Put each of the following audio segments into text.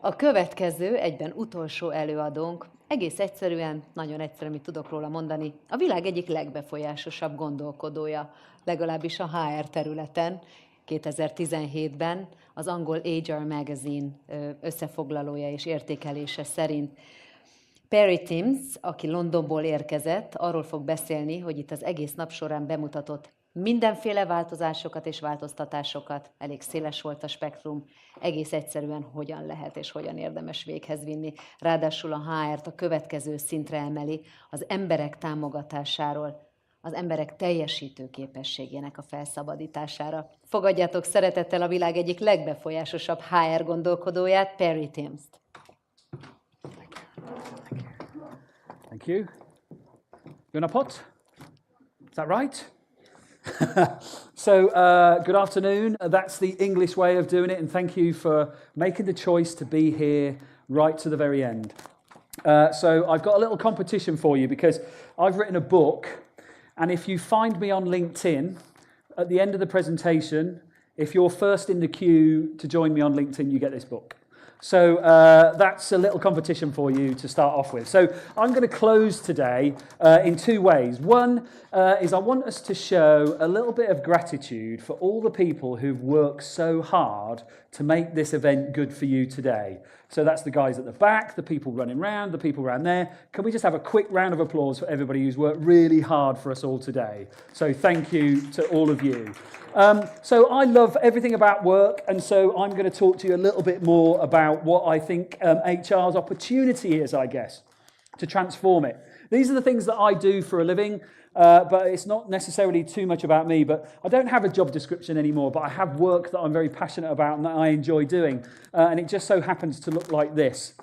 A következő, egyben utolsó előadónk, egész egyszerűen, nagyon egyszerű, amit tudok róla mondani, a világ egyik legbefolyásosabb gondolkodója, legalábbis a HR területen. 2017-ben az angol HR Magazine összefoglalója és értékelése szerint Perry Timms, aki Londonból érkezett, arról fog beszélni, hogy itt az egész nap során bemutatott mindenféle változásokat és változtatásokat, elég széles volt a spektrum, egész egyszerűen hogyan lehet és hogyan érdemes véghez vinni. Ráadásul a HR-t a következő szintre emeli, az emberek támogatásáról, az emberek teljesítő képességének a felszabadítására. Fogadjátok szeretettel a világ egyik legbefolyásosabb HR gondolkodóját, Perry Timms-t. Thank you. You want a pot? Is that right? Good afternoon. That's the English way of doing it, and thank you for making the choice to be here right to the very end. So I've got a little competition for you because I've written a book, and if you find me on LinkedIn, at the end of the presentation, if you're first in the queue to join me on LinkedIn, you get this book. So that's a little competition for you to start off with. So I'm going to close today in two ways. One is I want us to show a little bit of gratitude for all the people who've worked so hard to make this event good for you today. So that's the guys at the back, the people running around, the people around there. Can we just have a quick round of applause for everybody who's worked really hard for us all today? So thank you to all of you. So I love everything about work, and so I'm going to talk to you a little bit more about what I think HR's opportunity is, I guess, to transform it. These are the things that I do for a living, but it's not necessarily too much about me. But I don't have a job description anymore, but I have work that I'm very passionate about and that I enjoy doing, and it just so happens to look like this.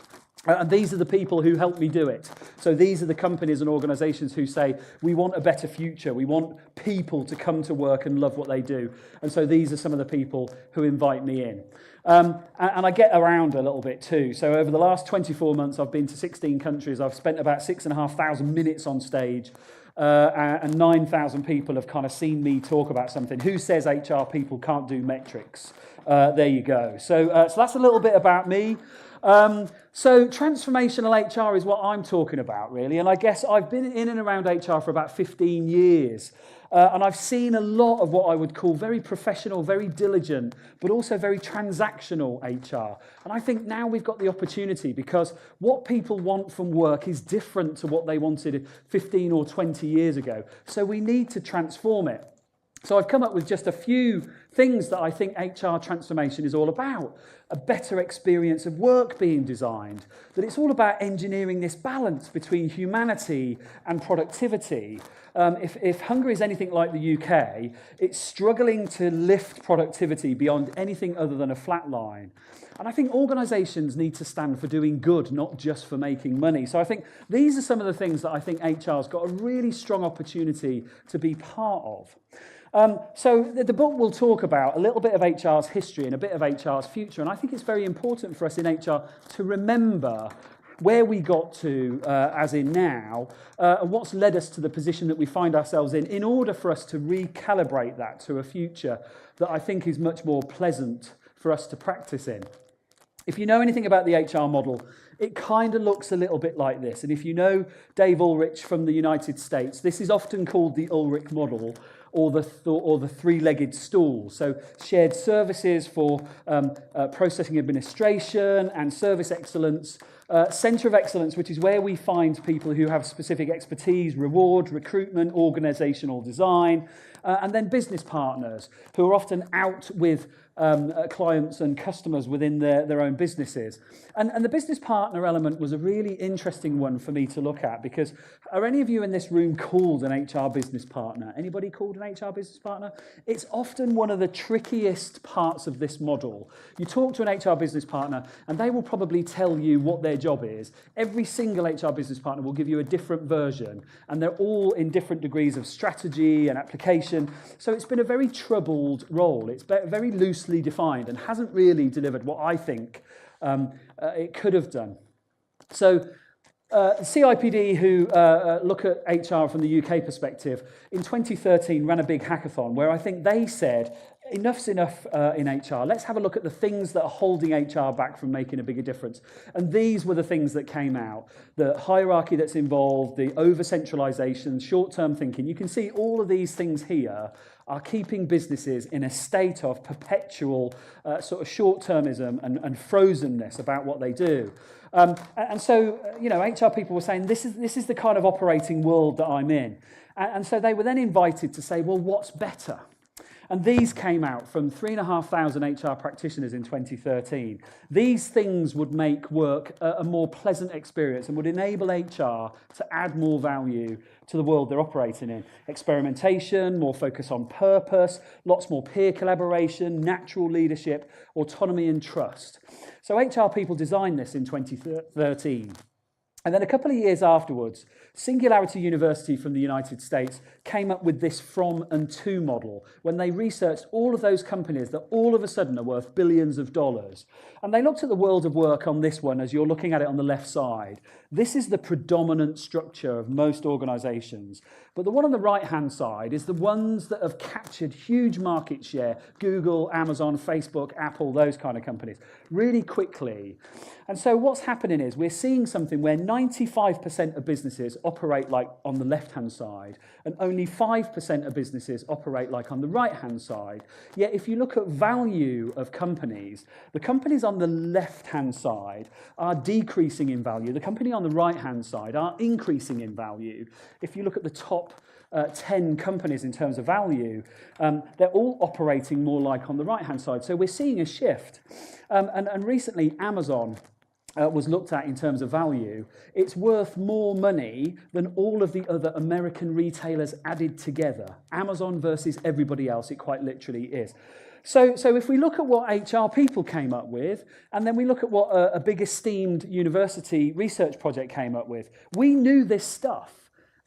And these are the people who help me do it. So these are the companies and organisations who say, we want a better future. We want people to come to work and love what they do. And so these are some of the people who invite me in. And I get around a little bit too. So over the last 24 months, I've been to 16 countries. I've spent about 6,500 minutes on stage. And 9,000 people have kind of seen me talk about something. Who says HR people can't do metrics? There you go. So that's a little bit about me. So transformational HR is what I'm talking about, really. And I guess I've been in and around HR for about 15 years. And I've seen a lot of what I would call very professional, very diligent, but also very transactional HR. And I think now we've got the opportunity because what people want from work is different to what they wanted 15 or 20 years ago. So we need to transform it. So I've come up with just a few things that I think HR transformation is all about. A better experience of work being designed. That it's all about engineering this balance between humanity and productivity. If Hungary is anything like the UK, it's struggling to lift productivity beyond anything other than a flat line. And I think organisations need to stand for doing good, not just for making money. So I think these are some of the things that I think HR's got a really strong opportunity to be part of. So the book will talk about a little bit of HR's history and a bit of HR's future. And I think it's very important for us in HR to remember where we got to, as in now, and what's led us to the position that we find ourselves in order for us to recalibrate that to a future that I think is much more pleasant for us to practice in. If you know anything about the HR model, it kind of looks a little bit like this. And if you know Dave Ulrich from the United States, this is often called the Ulrich model, or the three-legged stool. So shared services for processing administration and service excellence. Centre of excellence, which is where we find people who have specific expertise, reward, recruitment, organisational design. And then business partners, who are often out with clients and customers within their own businesses. And the business partner element was a really interesting one for me to look at, because are any of you in this room called an HR business partner? Anybody called an HR business partner? It's often one of the trickiest parts of this model. You talk to an HR business partner and they will probably tell you what their job is. Every single HR business partner will give you a different version, and they're all in different degrees of strategy and application. So it's been a very troubled role. It's very loosely defined and hasn't really delivered what I think it could have done. So CIPD, who look at HR from the UK perspective, in 2013 ran a big hackathon where I think they said enough's enough in HR. Let's have a look at the things that are holding HR back from making a bigger difference. And these were the things that came out. The hierarchy that's involved, the over-centralisation, short-term thinking. You can see all of these things here are keeping businesses in a state of perpetual sort of short-termism and frozenness about what they do. And so, HR people were saying, this is the kind of operating world that I'm in. And so they were then invited to say, well, what's better? And these came out from 3,500 HR practitioners in 2013. These things would make work a more pleasant experience and would enable HR to add more value to the world they're operating in. Experimentation, more focus on purpose, lots more peer collaboration, natural leadership, autonomy and trust. So HR people designed this in 2013. And then a couple of years afterwards, Singularity University from the United States came up with this from and to model when they researched all of those companies that all of a sudden are worth billions of dollars. And they looked at the world of work on this one as you're looking at it on the left side. This is the predominant structure of most organizations. But the one on the right-hand side is the ones that have captured huge market share, Google, Amazon, Facebook, Apple, those kind of companies, really quickly. And so what's happening is we're seeing something where 95% of businesses operate like on the left-hand side, and only 5% of businesses operate like on the right-hand side. Yet if you look at value of companies, the companies on the left-hand side are decreasing in value. The company on the right-hand side are increasing in value. If you look at the top 10 companies in terms of value, they're all operating more like on the right-hand side. So we're seeing a shift. And recently, Amazon was looked at in terms of value. It's worth more money than all of the other American retailers added together. Amazon versus everybody else, it quite literally is. So if we look at what HR people came up with, and then we look at what a big esteemed university research project came up with, we knew this stuff,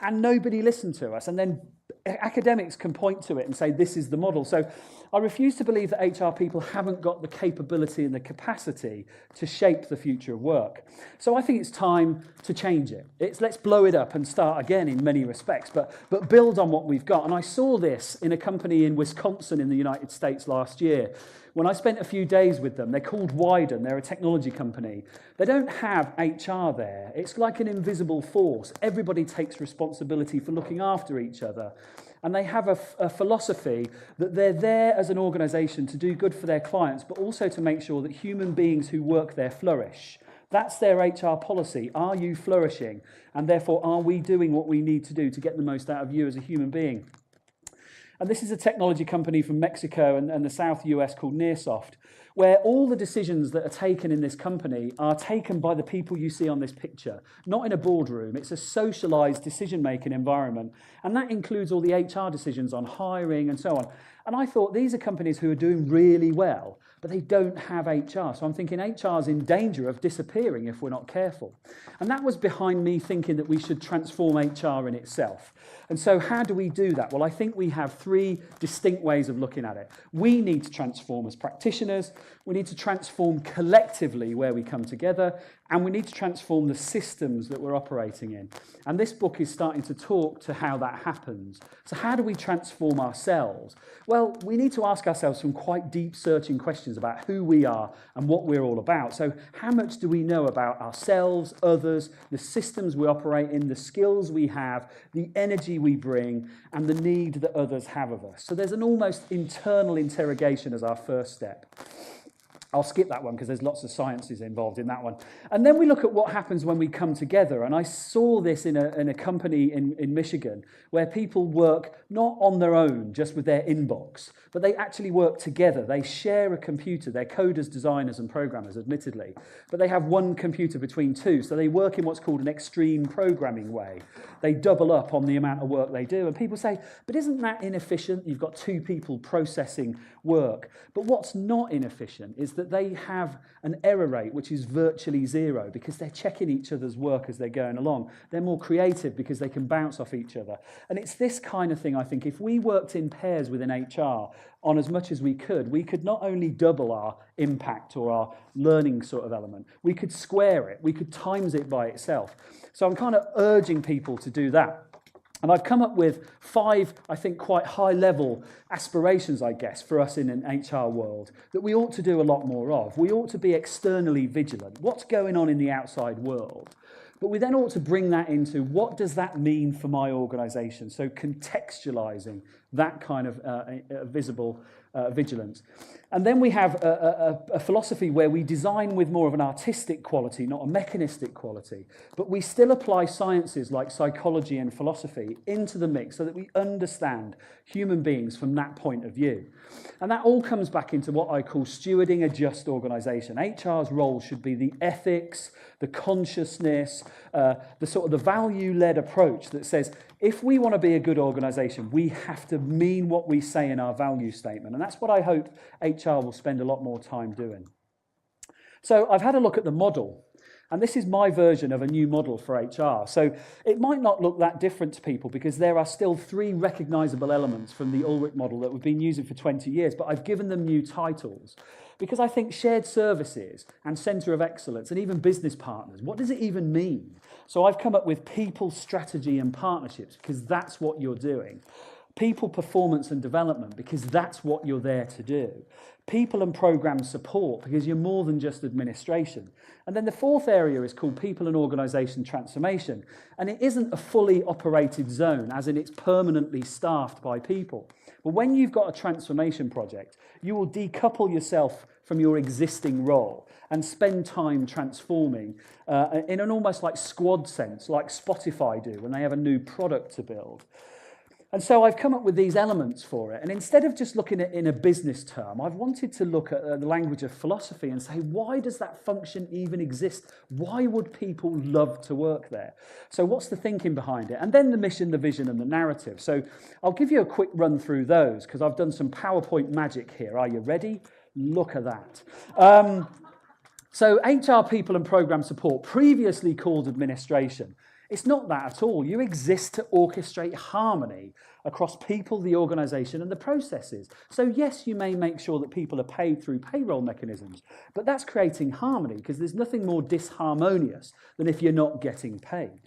and nobody listened to us. And then academics can point to it and say, this is the model. So I refuse to believe that HR people haven't got the capability and the capacity to shape the future of work. So I think it's time to change it. Let's blow it up and start again in many respects, but build on what we've got. And I saw this in a company in Wisconsin in the United States last year. When I spent a few days with them, they're called Wyden, they're a technology company. They don't have HR there. It's like an invisible force. Everybody takes responsibility for looking after each other. And they have a philosophy that they're there as an organization to do good for their clients, but also to make sure that human beings who work there flourish. That's their HR policy. Are you flourishing? And therefore, are we doing what we need to do to get the most out of you as a human being? And this is a technology company from Mexico and the South US called Nearsoft, where all the decisions that are taken in this company are taken by the people you see on this picture, not in a boardroom. It's a socialized decision-making environment, and that includes all the HR decisions on hiring and so on. And I thought, these are companies who are doing really well, but they don't have HR. So I'm thinking HR is in danger of disappearing if we're not careful. And that was behind me thinking that we should transform HR in itself. And so how do we do that? Well, I think we have three distinct ways of looking at it. We need to transform as practitioners, we need to transform collectively where we come together, and we need to transform the systems that we're operating in. And this book is starting to talk to how that happens. So how do we transform ourselves? Well, we need to ask ourselves some quite deep searching questions about who we are and what we're all about. So how much do we know about ourselves, others, the systems we operate in, the skills we have, the energy we bring, and the need that others have of us? So there's an almost internal interrogation as our first step. I'll skip that one because there's lots of sciences involved in that one. And then we look at what happens when we come together. And I saw this in a company in Michigan where people work not on their own, just with their inbox, but they actually work together. They share a computer. They're coders, designers, and programmers, admittedly. But they have one computer between two. So they work in what's called an extreme programming way. They double up on the amount of work they do. And people say, but isn't that inefficient? You've got two people processing work. But what's not inefficient is that they have an error rate which is virtually zero because they're checking each other's work as they're going along. They're more creative because they can bounce off each other. And it's this kind of thing, I think, if we worked in pairs within HR on as much as we could not only double our impact or our learning sort of element, we could square it, we could times it by itself. So I'm kind of urging people to do that. And I've come up with 5, I think, quite high-level aspirations, I guess, for us in an HR world that we ought to do a lot more of. We ought to be externally vigilant. What's going on in the outside world? But we then ought to bring that into what does that mean for my organisation? So contextualising that kind of visible vigilance. And then we have a philosophy where we design with more of an artistic quality, not a mechanistic quality, but we still apply sciences like psychology and philosophy into the mix so that we understand human beings from that point of view. And that all comes back into what I call stewarding a just organisation. HR's role should be the ethics, the consciousness, the sort of the value-led approach that says, if we want to be a good organisation, we have to mean what we say in our value statement. And that's what I hope HR will spend a lot more time doing. So I've had a look at the model. And this is my version of a new model for HR. So it might not look that different to people because there are still 3 recognisable elements from the Ulrich model that we've been using for 20 years, but I've given them new titles. Because I think shared services and centre of excellence and even business partners, what does it even mean? So I've come up with people, strategy and partnerships because that's what you're doing. People, performance and development because that's what you're there to do. People and programme support because you're more than just administration. And then the 4th area is called people and organisation transformation. And it isn't a fully operated zone, as in it's permanently staffed by people. But when you've got a transformation project, you will decouple yourself from your existing role and spend time transforming in an almost like squad sense, like Spotify do when they have a new product to build. And so I've come up with these elements for it. And instead of just looking at it in a business term, I've wanted to look at the language of philosophy and say, why does that function even exist? Why would people love to work there? So what's the thinking behind it? And then the mission, the vision, and the narrative. So I'll give you a quick run through those because I've done some PowerPoint magic here. Are you ready? Look at that. So HR, people, and programme support, previously called administration. It's not that at all. You exist to orchestrate harmony across people, the organisation, and the processes. So yes, you may make sure that people are paid through payroll mechanisms, but that's creating harmony because there's nothing more disharmonious than if you're not getting paid.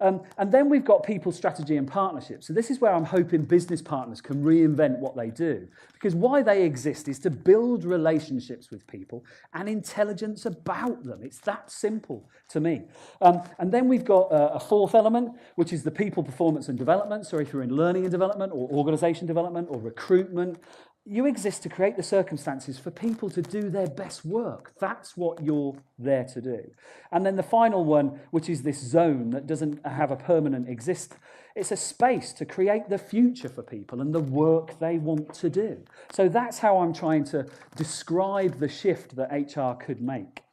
And then we've got people, strategy and partnerships. So this is where I'm hoping business partners can reinvent what they do. Because why they exist is to build relationships with people and intelligence about them. It's that simple to me. And then we've got a 4th element, which is the people, performance and development. So if you're in learning and development or organisation development or recruitment, you exist to create the circumstances for people to do their best work. That's what you're there to do. And then the final one, which is this zone that doesn't have a permanent exist, it's a space to create the future for people and the work they want to do. So that's how I'm trying to describe the shift that HR could make.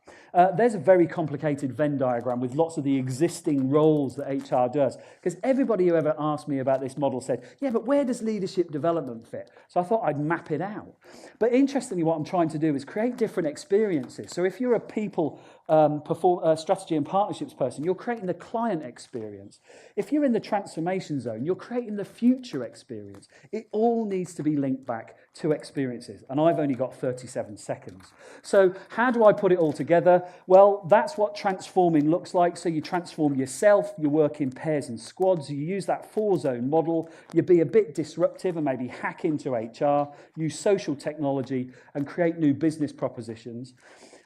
There's a very complicated Venn diagram with lots of the existing roles that HR does. Because everybody who ever asked me about this model said, yeah, but where does leadership development fit? So I thought I'd map it out. But interestingly, what I'm trying to do is create different experiences. So if you're a people strategy and partnerships person, you're creating the client experience. If you're in the transformation zone, you're creating the future experience. It all needs to be linked back to experiences. And I've only got 37 seconds. So how do I put it all together? Well, that's what transforming looks like. So you transform yourself, you work in pairs and squads, you use that 4-zone model, you be a bit disruptive and maybe hack into HR, use social technology and create new business propositions.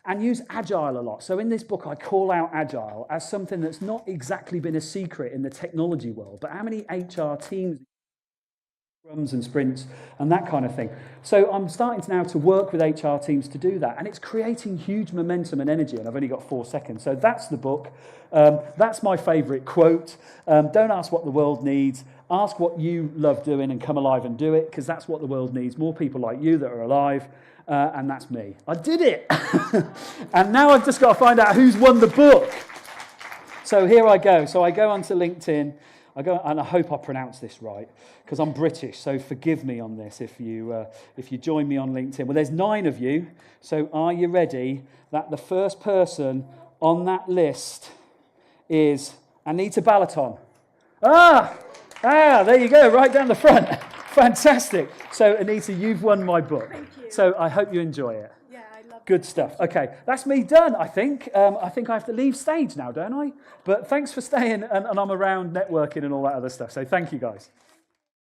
And use Agile a lot. So in this book, I call out Agile as something that's not exactly been a secret in the technology world, but how many HR teams, scrums and sprints and that kind of thing. So I'm starting now to work with HR teams to do that, and it's creating huge momentum and energy, and I've only got 4 seconds. So that's the book. That's my favourite quote. Don't ask what the world needs. Ask what you love doing and come alive and do it, because that's what the world needs. More people like you that are alive. And that's me. I did it. And now I've just got to find out who's won the book. So here I go. So I go onto LinkedIn. And I hope I pronounce this right, because I'm British. So forgive me on this if you join me on LinkedIn. Well, there's 9 of you. So are you ready that the first person on that list is Anita Balaton? There you go, right down the front. Fantastic. So Anita, you've won my book. Thank you. So I hope you enjoy it. Yeah, I love Good stuff. Okay, that's me done, I think. I think I have to leave stage now, don't I? But thanks for staying, and I'm around networking and all that other stuff. So thank you, guys.